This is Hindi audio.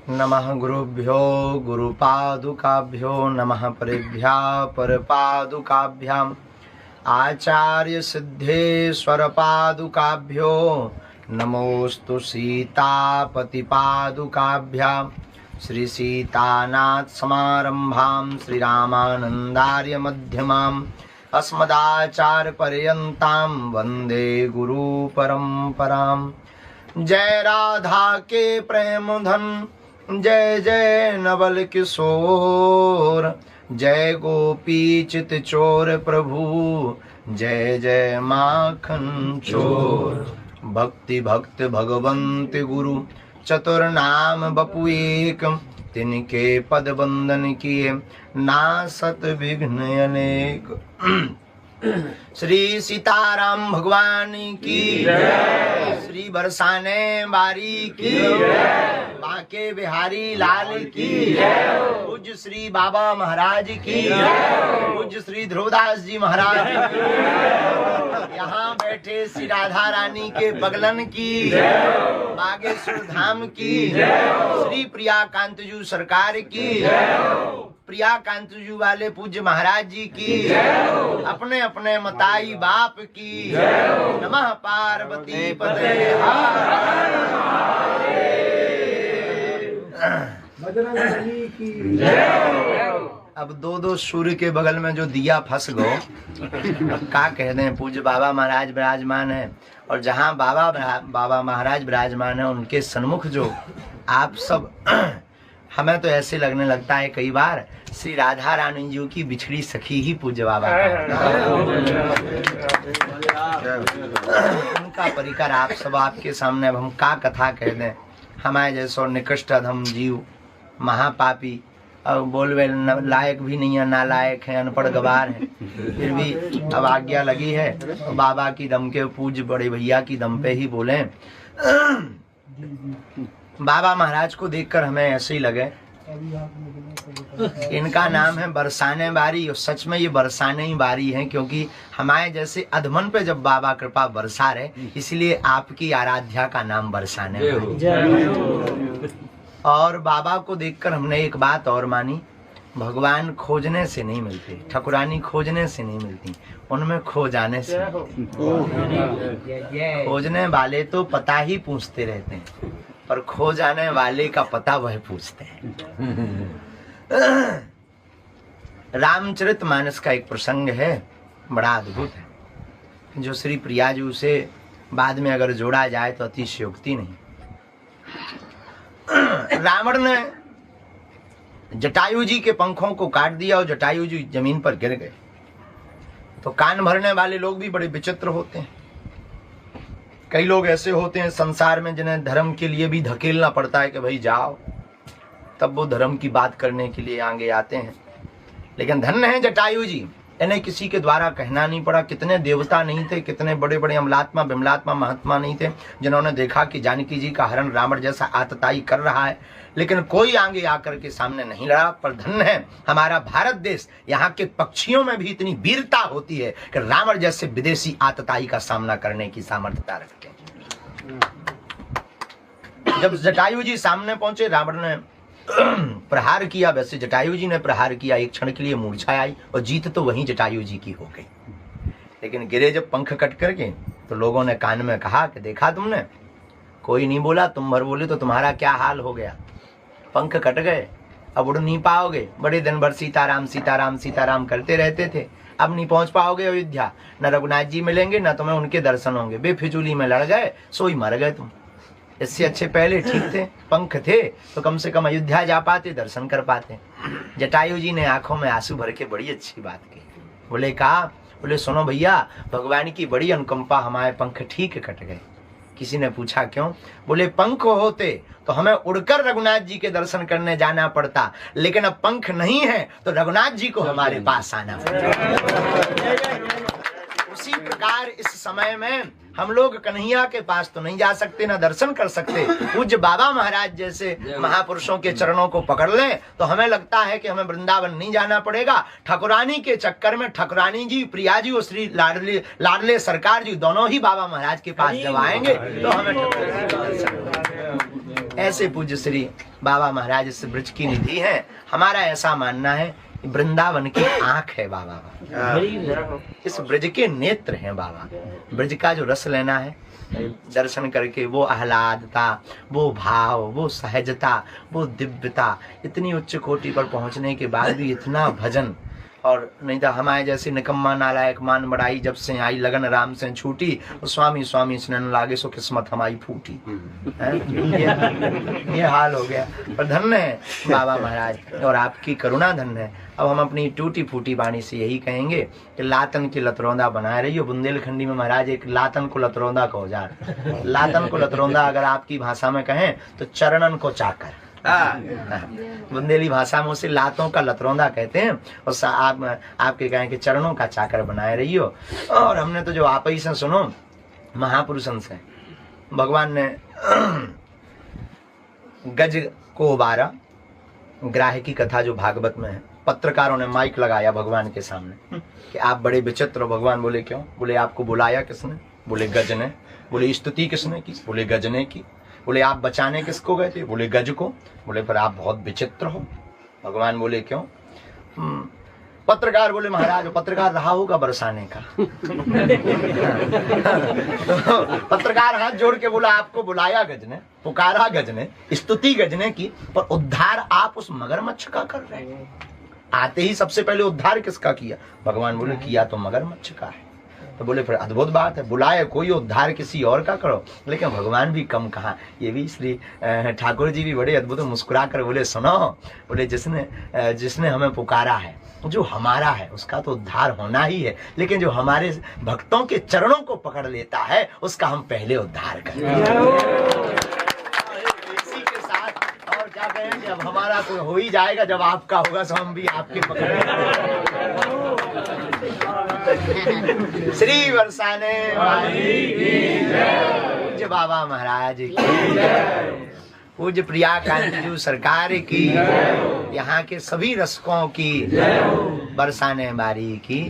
नमः गुरुभ्यो गुरुपादुकाभ्यो नमः परेभ्यः परपादुकाभ्याम् आचार्य सिद्धेश्वर पादुकाभ्यो नमोस्तु सीतापतिपादुकाभ्याम् श्री सीतानाथ समारंभां श्री रामानंदार्य मध्यमाम् अस्मदाचार्य पर्यन्तां वंदे गुरु परंपराम्। जय राधा के प्रेम धन जय जय नवल किशोर, जय गोपी चित चोर प्रभु जय जय माखन चोर। भक्ति भक्त भगवंत गुरु चतुर नाम बपु एक, तिनके पद बंदन किए नासत विघ्न अनेक। श्री सीताराम भगवान की जय, श्री बरसाने बारी की जय, बांके बिहारी लाल की जय, पूज्य श्री बाबा महाराज की जय, पूज्य श्री ध्रुवदास जी महाराज की जय, यहाँ बैठे श्री राधा रानी के बगलन की जय, बागेश्वर धाम की जय, श्री प्रिया कांतजू सरकार की जय, प्रिया कांतजू वाले पूज्य महाराज जी की जय, अपने अपने मताई बाप की जय, नमः पार्वती पते बजरंगबली की जय। अब दो दो सूर्य के बगल में जो दिया फंस गो, अब क्या कह दें। पूज्य बाबा महाराज विराजमान है और जहाँ बाबा महाराज विराजमान है उनके सन्मुख जो आप सब हमें तो ऐसे लगने लगता है कई बार श्री राधा रानी जी की बिछड़ी सखी ही पूज्य बाबा उनका परिकर आप सब आपके सामने। अब हम का कथा कह दें। हमारे जैसो निकृष्ट अधम जीव महापापी और बोलवे लायक भी नहीं है, नालायक है, अनपढ़ गवार है, फिर भी अब आज्ञा लगी है तो बाबा की दम के पूज्य बड़े भैया की दम पे ही बोले। बाबा महाराज को देखकर हमें ऐसे ही लगे इनका नाम है बरसाने बारी, और सच में ये बरसाने ही बारी है, क्योंकि हमारे जैसे अधमन पे जब बाबा कृपा बरसा रहे इसलिए आपकी आराध्या का नाम बरसाने बारी। और बाबा को देखकर हमने एक बात और मानी, भगवान खोजने से नहीं मिलते, ठकुरानी खोजने से नहीं मिलती, उनमें खो जाने से। खोजने वाले तो पता ही पूछते रहते हैं, पर खो जाने वाले का पता वह पूछते हैं। रामचरितमानस का एक प्रसंग है, बड़ा अद्भुत है, जो श्री प्रिया जी से बाद में अगर जोड़ा जाए तो अतिशयोक्ति नहीं। रावण ने जटायु जी के पंखों को काट दिया और जटायु जी जमीन पर गिर गए। तो कान भरने वाले लोग भी बड़े विचित्र होते हैं। कई लोग ऐसे होते हैं संसार में जिन्हें धर्म के लिए भी धकेलना पड़ता है कि भाई जाओ, तब वो धर्म की बात करने के लिए आगे आते हैं। लेकिन धन्य है जटायु जी, इन्हें किसी के द्वारा कहना नहीं पड़ा। कितने देवता नहीं थे, कितने बड़े बड़े अमलात्मा बिमलात्मा महात्मा नहीं थे जिन्होंने देखा कि जानकी जी का हरण रावण जैसा आतताई कर रहा है, लेकिन कोई आगे आकर के सामने नहीं लड़ा। पर धन्य है हमारा भारत देश, यहाँ के पक्षियों में भी इतनी वीरता होती है कि रावण जैसे विदेशी आतताई का सामना करने की सामर्थ्यता रखते हैं। जब जटायु जी सामने पहुंचे, रावण ने प्रहार किया। वैसे जटायु जी ने प्रहार किया, एक क्षण के लिए मूर्छा आई और जीत तो वहीं जटायु जी की हो गई। लेकिन गिरे जब पंख कट करके तो लोगों ने कान में कहा कि देखा तुमने, कोई नहीं बोला, तुम भर बोले तो तुम्हारा क्या हाल हो गया। पंख कट गए, अब उड़ नहीं पाओगे। बड़े दिन भर सीताराम सीताराम सीताराम करते रहते थे, अब नहीं पहुंच पाओगे अयोध्या। न रघुनाथ जी मिलेंगे न तुम्हें उनके दर्शन होंगे। बेफिजूली में लड़ गए, सोई मर गए तुम। इससे अच्छे पहले ठीक थे, पंख थे तो कम से कम अयोध्या जा पाते, दर्शन कर पाते। जटायु जी ने आंखों में आंसू भर के बड़ी अच्छी बात की। बोले कहा, बोले सुनो भैया, भगवान की बड़ी अनुकंपा, हमारे पंख ठीक कट गए। किसी ने पूछा क्यों? बोले पंख होते तो हमें उड़कर रघुनाथ जी के दर्शन करने जाना पड़ता, लेकिन अब पंख नहीं है तो रघुनाथ जी को हमारे पास आना पड़ता। उसी प्रकार इस समय में हम लोग कन्हैया के पास तो नहीं जा सकते, ना दर्शन कर सकते। पूज्य बाबा महाराज जैसे महापुरुषों के चरणों को पकड़ लें तो हमें लगता है कि हमें वृंदावन नहीं जाना पड़ेगा। ठाकुरानी के चक्कर में ठाकुरानी जी, प्रिया जी और श्री लाडले सरकार जी दोनों ही बाबा महाराज के पास जब आएंगे तो हमें ऐसे पूज्य श्री बाबा महाराज इस ब्रज की निधि है। हमारा ऐसा मानना है वृंदावन की आंख है बाबा, इस ब्रज के नेत्र हैं बाबा। ब्रज का जो रस लेना है, दर्शन करके वो आह्लादता, वो भाव, वो सहजता, वो दिव्यता, इतनी उच्च कोटि पर पहुंचने के बाद भी इतना भजन। और नहीं तो हमारे जैसी निकम्मा नालायक मान बड़ाई, जब से आई लगन राम से छूटी, स्वामी स्वामी स्नन लागे सो किस्मत हमारी फूटी। ये हाल हो गया। पर धन्य है बाबा महाराज और आपकी करुणा धन्य है। अब हम अपनी टूटी फूटी वाणी से यही कहेंगे कि लातन की लतरौंदा बनाए रही हो। बुंदेलखंडी में महाराज एक लातन को लतरौंदा कहो जा। लातन को लतरौंदा अगर आपकी भाषा में कहें तो चरणन को चाकर, बुंदेली भाषा में उसे लातों का लतरौंदा कहते हैं। और आपके कहें कि चरणों का चाकर बनाए रही हो। और हमने तो जो आप ही से सुनो, महापुरुषन से भगवान ने गज को उबारा, ग्राह की कथा जो भागवत में है। पत्रकारों ने माइक लगाया भगवान के सामने कि आप बड़े विचित्र हो। भगवान बोले क्यों? बोले आपको बुलाया किसने? बोले गज ने। बोले स्तुति किसने की? बोले गज ने की। बोले आप बचाने किसको गए थे? बोले गज को। बोले पर आप बहुत विचित्र हो। भगवान बोले क्यों? पत्रकार बोले महाराज, पत्रकार रहा होगा बरसाने का। तो पत्रकार हाथ जोड़ के बोला आपको बुलाया गज ने, पुकारा गज ने, स्तुति गज ने की, पर उद्धार आप उस मगरमच्छ का कर रहे हैं। आते ही सबसे पहले उद्धार किसका किया? भगवान बोले किया तो मगरमच्छ का है। तो बोले फिर अद्भुत बात है, बुलाए कोई उद्धार किसी और का करो। लेकिन भगवान भी कम कहा। ये भी श्री ठाकुर जी भी बड़े अद्भुत मुस्कुरा कर बोले सुनो, बोले जिसने हमें पुकारा है, जो हमारा है उसका तो उद्धार होना ही है, लेकिन जो हमारे भक्तों के चरणों को पकड़ लेता है उसका हम पहले उद्धार करें। इसी के साथ और क्या कहें, जब हमारा तो हो ही जाएगा, जब आपका होगा तो हम भी आपके पकड़। श्री बरसाने वाली की जय, पूज्य बाबा महाराज की जय, पूज्य प्रिया कांति सरकार की, यहाँ के सभी रसकों की, बरसाने बारी की।